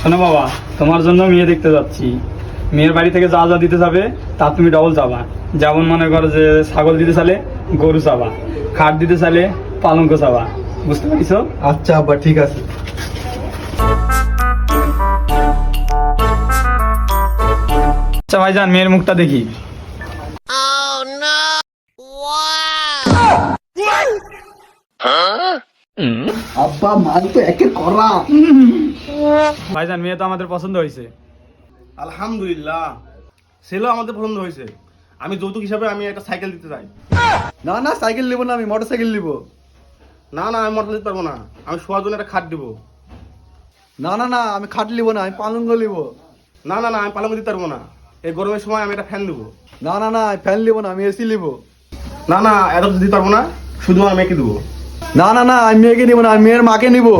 শোনো বাবা, তোমার জন্য মেয়ে দেখতে যাচ্ছি। মেয়ের বাড়ি থেকে যা যা দিতে যাবে তা তুমি ডবল চাবা। যেমন মনে করো যে ছাগল দিতে চালে গরু চাবা, খাট দিতে চালে পালঙ্ক চাবা। বুঝতে পারছো? আচ্ছা আব্বা, ঠিক আছে। আচ্ছা ভাইজান, মেয়ের মুখটা দেখি। আব্বা, মাল তো একে করা। ভাইজান, মেয়ে তো আমাদের পছন্দ হয়েছে। আলহামদুলিল্লাহ, ছেলেও আমাদের পছন্দ হয়েছে। আমি যৌতুক হিসাবে আমি একটা সাইকেল দিতে চাই। না না, সাইকেল নিবো না, আমি মোটর সাইকেল নিবো। না না, আমি মোটর দিতে পারবো না। আমি শোয়ার জন্য একটা খাট দিব। না না না, আমি খাট নিবো না, আমি পালঙ্ক নিবো। না না না, আমি পালঙ্ক দিতে পারবো না। এই গরমের সময় আমি একটা ফ্যান দেবো। না না না, আমি ফ্যান নিবো না, আমি এসি নিবো। না না, এত কিছু দিতে পারবো না, শুধু আমি মেয়েকে দেবো। না না না, আমি মেয়েকে নিবো না, আমি মেয়ের মাকে নিবো।